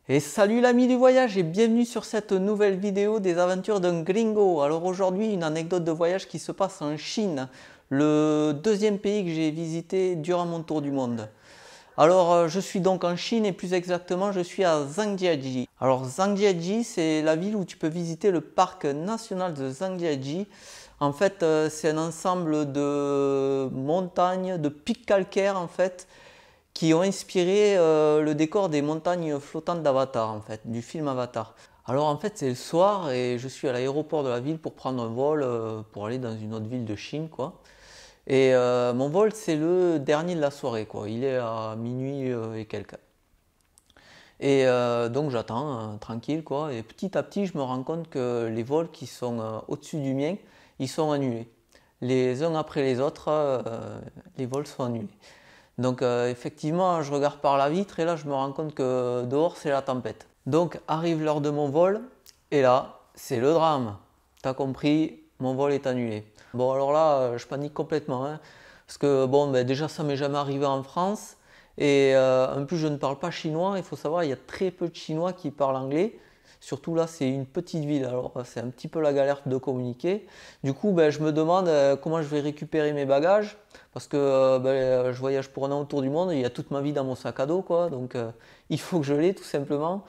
Et salut l'ami du voyage et bienvenue sur cette nouvelle vidéo des aventures d'un gringo. Alors aujourd'hui une anecdote de voyage qui se passe en Chine, le deuxième pays que j'ai visité durant mon tour du monde. Alors je suis donc en Chine et plus exactement je suis à Zhangjiajie. Alors Zhangjiajie c'est la ville où tu peux visiter le parc national de Zhangjiajie. En fait c'est un ensemble de montagnes, de pics calcaires en fait qui ont inspiré le décor des montagnes flottantes d'Avatar, en fait, du film Avatar. Alors en fait c'est le soir et je suis à l'aéroport de la ville pour prendre un vol pour aller dans une autre ville de Chine, quoi. Et mon vol c'est le dernier de la soirée, quoi. Il est à minuit et quelques. Et donc j'attends tranquille, quoi. Et petit à petit je me rends compte que les vols qui sont au-dessus du mien, ils sont annulés. Les uns après les autres, les vols sont annulés. Donc effectivement, je regarde par la vitre et là, je me rends compte que dehors, c'est la tempête. Donc arrive l'heure de mon vol et là, c'est le drame. T'as compris, mon vol est annulé. Bon, alors là, je panique complètement, hein, parce que bon, ben, déjà, ça m'est jamais arrivé en France. Et en plus, je ne parle pas chinois. Il faut savoir, il y a très peu de Chinois qui parlent anglais. Surtout là, c'est une petite ville, alors c'est un petit peu la galère de communiquer. Du coup, ben, je me demande comment je vais récupérer mes bagages, parce que ben, je voyage pour un an autour du monde, il y a toute ma vie dans mon sac à dos, quoi. Donc il faut que je l'ai tout simplement.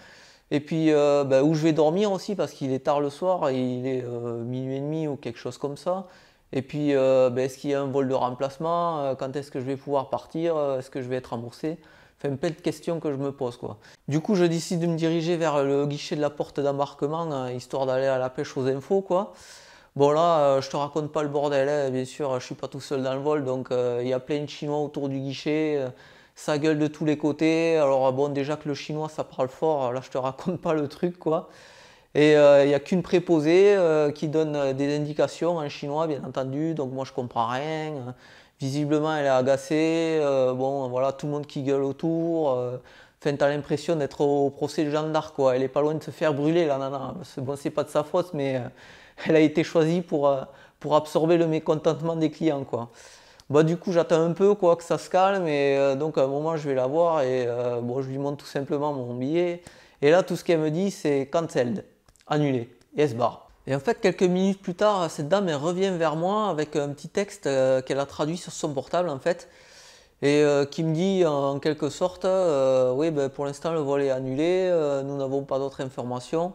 Et puis ben, où je vais dormir aussi, parce qu'il est tard le soir, et il est minuit et demi ou quelque chose comme ça. Et puis ben, est-ce qu'il y a un vol de remplacement? Quand est-ce que je vais pouvoir partir? Est-ce que je vais être remboursé? Enfin, plein de questions que je me pose, quoi. Du coup, je décide de me diriger vers le guichet de la porte d'embarquement, histoire d'aller à la pêche aux infos, quoi. Bon là, je te raconte pas le bordel, hein. Bien sûr, je suis pas tout seul dans le vol, donc il y a plein de Chinois autour du guichet, ça gueule de tous les côtés. Alors bon, déjà que le chinois ça parle fort, là je te raconte pas le truc, quoi. Et il n'y a qu'une préposée qui donne des indications en chinois, bien entendu, donc moi je comprends rien. Visiblement elle est agacée, bon voilà, tout le monde qui gueule autour. Enfin, t'as l'impression d'être au procès de Jeanne d'Arc, quoi. Elle est pas loin de se faire brûler, la nana. Bon, c'est pas de sa faute, mais elle a été choisie pour absorber le mécontentement des clients, quoi. Bah, du coup, j'attends un peu, quoi, que ça se calme, et donc à un moment, je vais la voir, et bon, je lui montre tout simplement mon billet. Et là, tout ce qu'elle me dit, c'est cancelled, annulé, et elle se barre. Et en fait, quelques minutes plus tard, cette dame, elle revient vers moi avec un petit texte qu'elle a traduit sur son portable, en fait, et qui me dit en quelque sorte, oui, ben, pour l'instant, le vol est annulé, nous n'avons pas d'autres informations,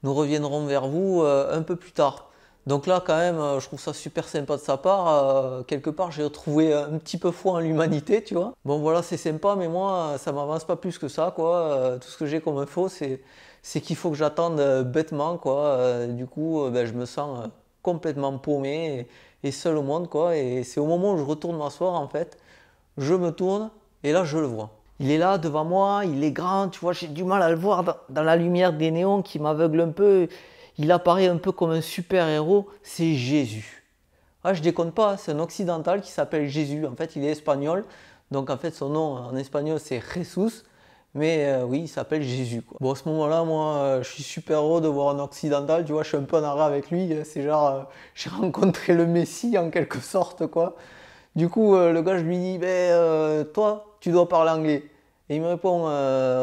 nous reviendrons vers vous un peu plus tard. Donc là, quand même, je trouve ça super sympa de sa part. Quelque part, j'ai retrouvé un petit peu foi en l'humanité, tu vois. Bon, voilà, c'est sympa, mais moi, ça m'avance pas plus que ça, quoi. Tout ce que j'ai comme info, c'est qu'il faut que j'attende bêtement, quoi. Du coup, ben, je me sens complètement paumé et seul au monde, quoi. Et c'est au moment où je retourne m'asseoir, en fait, je me tourne et là, je le vois. Il est là devant moi, il est grand, tu vois, j'ai du mal à le voir dans la lumière des néons qui m'aveugle un peu. Il apparaît un peu comme un super-héros, c'est Jésus. Ah, je déconne pas, c'est un occidental qui s'appelle Jésus. En fait, il est espagnol, donc en fait, son nom en espagnol c'est Jesus, mais oui, il s'appelle Jésus, quoi. Bon, à ce moment-là, moi, je suis super heureux de voir un occidental, tu vois, je suis un peu en arrêt avec lui. C'est genre, j'ai rencontré le Messie en quelque sorte, quoi. Du coup, le gars, je lui dis, ben, toi, tu dois parler anglais. Et il me répond,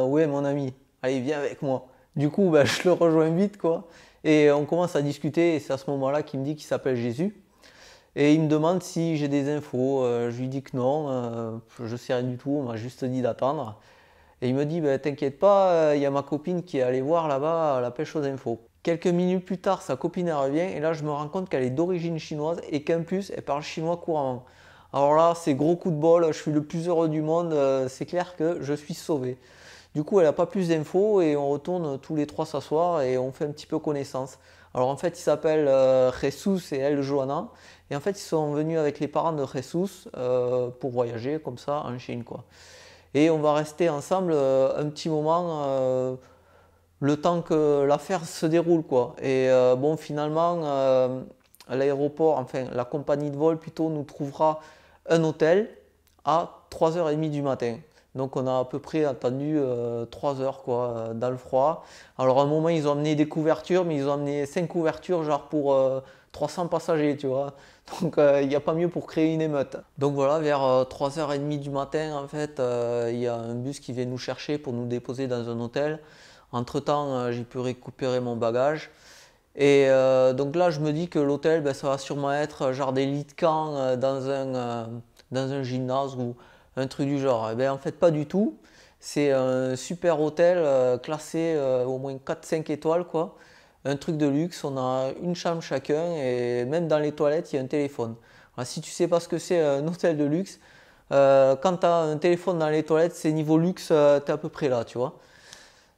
ouais, mon ami, allez, viens avec moi. Du coup, ben, je le rejoins vite, quoi. Et on commence à discuter, et c'est à ce moment-là qu'il me dit qu'il s'appelle Jésus. Et il me demande si j'ai des infos. Je lui dis que non, je sais rien du tout, on m'a juste dit d'attendre. Et il me dit, ben, t'inquiète pas, il y a ma copine qui est allée voir là-bas la pêche aux infos. Quelques minutes plus tard, sa copine elle revient, et là je me rends compte qu'elle est d'origine chinoise et qu'en plus elle parle chinois couramment. Alors là, c'est gros coup de bol, je suis le plus heureux du monde, c'est clair que je suis sauvé. Du coup, elle n'a pas plus d'infos et on retourne tous les trois s'asseoir et on fait un petit peu connaissance. Alors en fait, il s'appelle Jesus et elle Johanna. Et en fait, ils sont venus avec les parents de Jesus pour voyager comme ça en Chine, quoi. Et on va rester ensemble un petit moment, le temps que l'affaire se déroule, quoi. Et bon, finalement, l'aéroport, enfin la compagnie de vol plutôt, nous trouvera un hôtel à 3h30 du matin. Donc on a à peu près attendu 3 heures, quoi, dans le froid. Alors à un moment ils ont amené des couvertures, mais ils ont amené 5 couvertures genre pour 300 passagers, tu vois. Donc il n'y a pas mieux pour créer une émeute. Donc voilà, vers 3h30 du matin en fait, il y a un bus qui vient nous chercher pour nous déposer dans un hôtel. Entre temps, j'ai pu récupérer mon bagage. Et donc là, je me dis que l'hôtel, ben, ça va sûrement être genre des lits de camp dans un gymnase ou un truc du genre. Eh ben, en fait, pas du tout. C'est un super hôtel classé au moins 4-5 étoiles, quoi. Un truc de luxe. On a une chambre chacun et même dans les toilettes, il y a un téléphone. Alors, si tu sais pas ce que c'est un hôtel de luxe, quand tu as un téléphone dans les toilettes, c'est niveau luxe, tu es à peu près là, tu vois.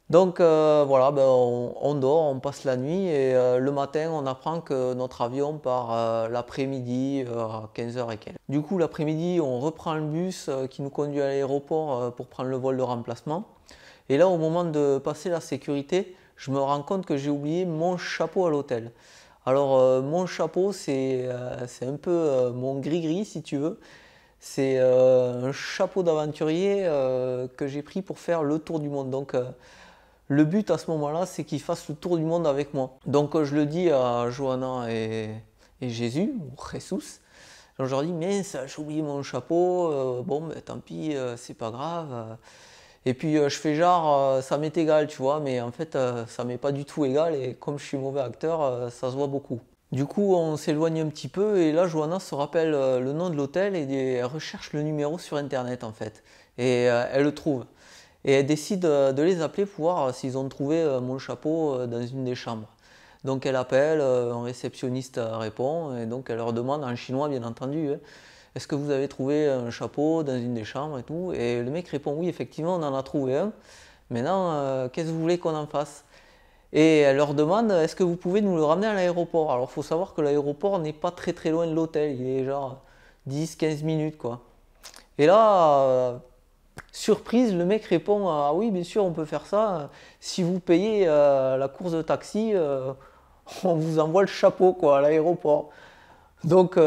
Donc voilà, ben, on dort, on passe la nuit et le matin on apprend que notre avion part l'après-midi à 15 h et quelques. Du coup l'après-midi on reprend le bus qui nous conduit à l'aéroport pour prendre le vol de remplacement. Et là au moment de passer la sécurité, je me rends compte que j'ai oublié mon chapeau à l'hôtel. Alors mon chapeau c'est un peu mon gris-gris si tu veux. C'est un chapeau d'aventurier que j'ai pris pour faire le tour du monde. Donc le but à ce moment-là, c'est qu'ils fassent le tour du monde avec moi. Donc je le dis à Johanna et Jésus, ou Jesus. Donc, je leur dis, mais j'ai oublié mon chapeau, bon, ben, tant pis, c'est pas grave. Et puis je fais genre, ça m'est égal, tu vois, mais en fait, ça m'est pas du tout égal. Et comme je suis mauvais acteur, ça se voit beaucoup. Du coup, on s'éloigne un petit peu et là, Johanna se rappelle le nom de l'hôtel et elle recherche le numéro sur Internet en fait. Et elle le trouve. Et elle décide de les appeler pour voir s'ils ont trouvé mon chapeau dans une des chambres. Donc elle appelle, un réceptionniste répond et donc elle leur demande en chinois bien entendu, hein, est-ce que vous avez trouvé un chapeau dans une des chambres et tout. Et le mec répond oui effectivement on en a trouvé un. Maintenant qu'est-ce que vous voulez qu'on en fasse? Et elle leur demande est-ce que vous pouvez nous le ramener à l'aéroport? Alors il faut savoir que l'aéroport n'est pas très très loin de l'hôtel, il est genre 10-15 minutes quoi. Et là, surprise, le mec répond ah oui bien sûr on peut faire ça, si vous payez la course de taxi, on vous envoie le chapeau quoi à l'aéroport. Donc elle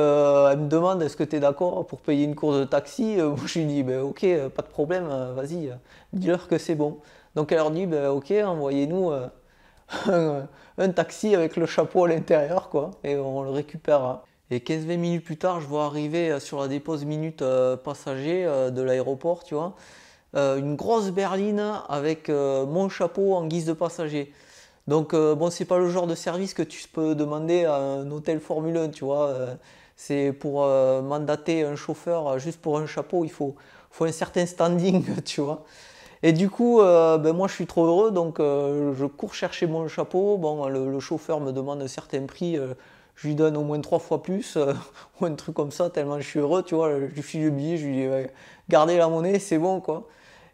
me demande est-ce que tu es d'accord pour payer une course de taxi. Moi je lui dis ben, ok pas de problème, vas-y, dis-leur que c'est bon. Donc elle leur dit ben, ok envoyez-nous un taxi avec le chapeau à l'intérieur quoi et on le récupère. Et 15-20 minutes plus tard, je vois arriver sur la dépose minute passager de l'aéroport, tu vois, une grosse berline avec mon chapeau en guise de passager. Donc bon, c'est pas le genre de service que tu peux demander à un hôtel Formule 1, tu vois. C'est pour mandater un chauffeur juste pour un chapeau, faut un certain standing, tu vois. Et du coup, ben moi je suis trop heureux, donc je cours chercher mon chapeau. Bon, le chauffeur me demande un certain prix, je lui donne au moins 3 fois plus, ou un truc comme ça, tellement je suis heureux, tu vois. Je lui file le billet, je lui dis ouais, gardez la monnaie, c'est bon quoi.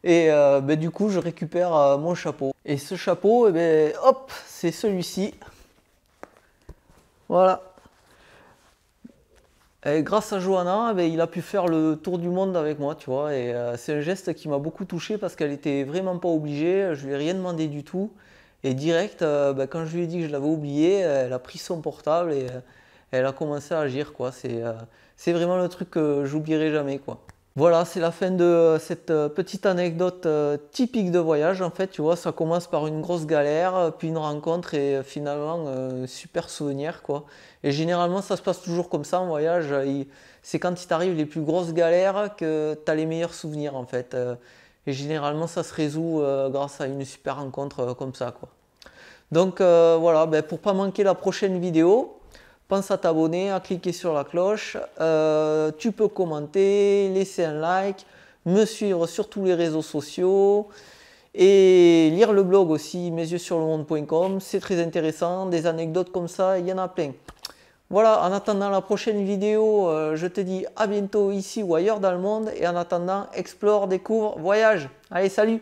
Et ben, du coup, je récupère mon chapeau. Et ce chapeau, eh ben, hop, c'est celui-ci. Voilà. Et grâce à Johanna, ben, il a pu faire le tour du monde avec moi, tu vois. Et c'est un geste qui m'a beaucoup touché parce qu'elle était vraiment pas obligée. Je lui ai rien demandé du tout. Et direct, ben, quand je lui ai dit que je l'avais oublié, elle a pris son portable et elle a commencé à agir, quoi. C'est vraiment le truc que j'oublierai jamais, quoi. Voilà, c'est la fin de cette petite anecdote typique de voyage. En fait, tu vois, ça commence par une grosse galère, puis une rencontre et finalement un super souvenir, quoi. Et généralement, ça se passe toujours comme ça en voyage. C'est quand il t'arrive les plus grosses galères que tu as les meilleurs souvenirs, en fait. Et généralement, ça se résout grâce à une super rencontre comme ça, quoi. Donc voilà, ben, pour pas manquer la prochaine vidéo, pense à t'abonner, à cliquer sur la cloche. Tu peux commenter, laisser un like, me suivre sur tous les réseaux sociaux et lire le blog aussi, mesyeuxsurlemonde.com. C'est très intéressant, des anecdotes comme ça, il y en a plein. Voilà, en attendant la prochaine vidéo, je te dis à bientôt ici ou ailleurs dans le monde. Et en attendant, explore, découvre, voyage. Allez, salut!